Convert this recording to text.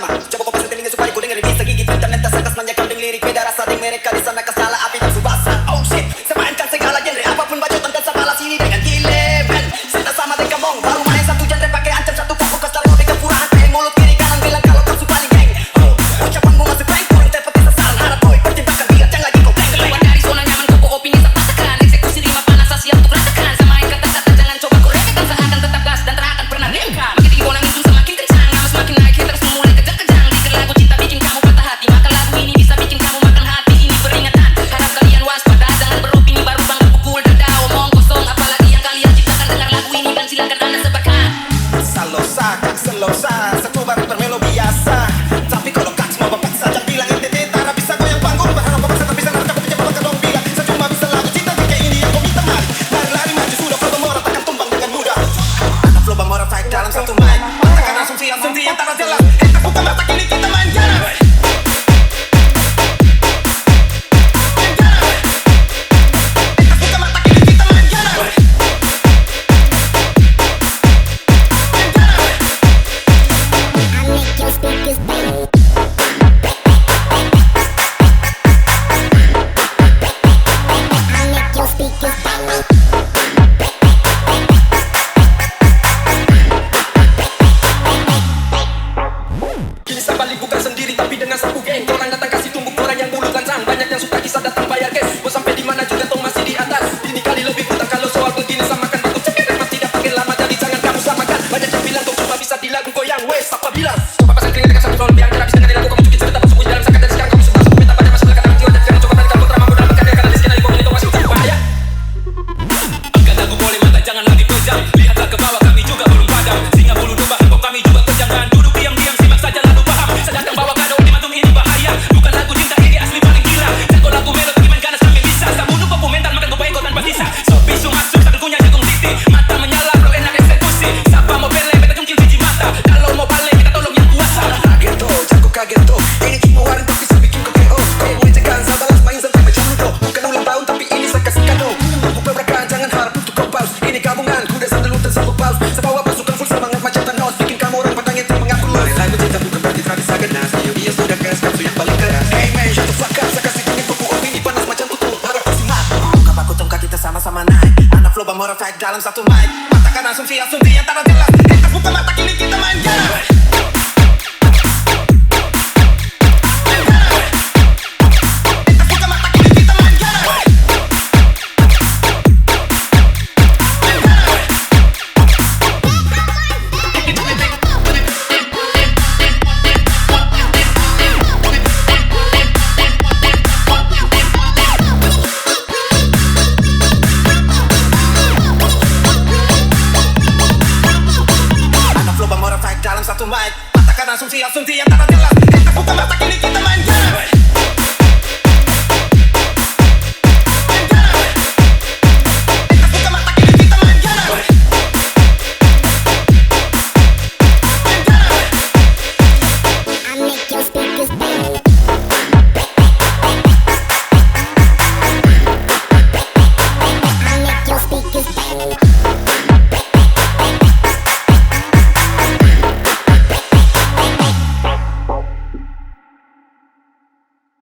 lama. Coba kau pasang telinga supaya kau dengar bisa gigit internet dan sakas banyak kambing lirik. Beda rasa di mereka di sana kesala api dan subasa. Oh shit, saya mainkan segala genre apapun bacotan dan saya balas ini dengan G11. Saya tak sama dengan mong, baru main satu genre pakai ancam satu kampung kasar lo dengan purahan kayak mulut kiri kanan bilang kalau kau suka paling geng. Oh, ucapanmu masih prank, kau interpretasi sasaran harap boy pertimbangkan biar jangan lagi kau blank. Keluar dari zona nyaman kau opini tak patakan. Eksekusi lima panas siap untuk ratakan. Samain kata-kata jangan coba kau remehkan. Seakan tetap gas dan tak akan pernah remkan. Makin tinggi bonang itu semakin kencang. Ngamus makin naik haters memulai kejang-kejang. Lihat lagu cinta bikin kamu patah hati. Maka lagu ini bisa bikin kamu makan hati. Ini peringatan, harap kalian waspada. Jangan beropini baru bangga pukul dada. Omong kosong apalagi yang kalian ciptakan. Dengar lagu ini dan silakan anda sebarkan. Salosa, kak selosa, satu baru bermelo biasa. Tapi kalau kak semua bapak saja bilang NTT tak bisa goyang panggung. Berharap bapak saya tak bisa ngerti aku pinjam bapak dong bilang. Saya cuma bisa lagu cinta kayak ini yang kau minta mari. Lari-lari maju sudah flow bamora takkan tumbang dengan mudah. Anak flow bamora fight dalam satu mic. Katakan asumsi yang tak jelas. Kita buka mata kini kita main jalan. Kini saya balik bukan sendiri tapi dengan sapu geng. Orang datang kasih tumbuk orang yang bulu lancang. Banyak yang suka kisah datang bayar cash. Mau sampai di mana juga tong masih di atas. Ini kali lebih hutang kalau soal begini samakan batu cekir. Mas tidak pakai lama jadi jangan kamu samakan. Banyak yang bilang kau cuma bisa di lagu goyang. Wes apa bilang? Coba pasang telinga dengan satu lebih yang habis dengan lagu kamu cuci cerita bersembunyi dalam sakat. Dan sekarang kamu suka minta pada masa belakang hati wajah. Jangan coba balikan putra mampu dalam karya karena di sini kau ini masih utang bahaya. Angkat lagu boleh mata jangan lagi pejam. Lihatlah ke bawah kami juga belum padam. Singa bulu domba hip hop kami juga kejam. Dan duduk diam-diam simak saja lalu paham. Saya datang bawa kado di mantung ini bahaya. Bukan lagu cinta ini asli paling gila. Jago lagu melodi main ganas sampai bisa. Tak bunuh kau komentar makan kau ego tanpa sisa. So bisu masuk satu kunyah jagung titi. Mata menyala bro enak eksekusi. Siapa mau pele beta jungkil biji mata. Kalau mau balik kita tolong yang kuasa. Kaget tuh, jago kaget tuh. Ini cuma waring tapi saya bikin kau KO. Kau boleh cekan saya balas main santai macam ludo. Bukan ulang tahun tapi ini saya kasih kado. Untuk beberapa jangan harap untuk kau pause. Ini gabungan kuda sambil lutan sambung pause. Saya bawa pasukan full semangat macam Thanos. Bikin kamu orang patang yang mengaku luas. Lagu cinta bukan berarti tradisi ganas. Dia sudah keras kamu yang paling keras. Hey man, shut the fuck up. Saya kasih dingin buku opini panas macam kutu. Harap kau simak. Buka baku tongkat kita sama-sama naik. Anak flow bamora fight dalam satu mic. Matakan asumsi yang tak jelas. Kita buka mata kini kita main jalan.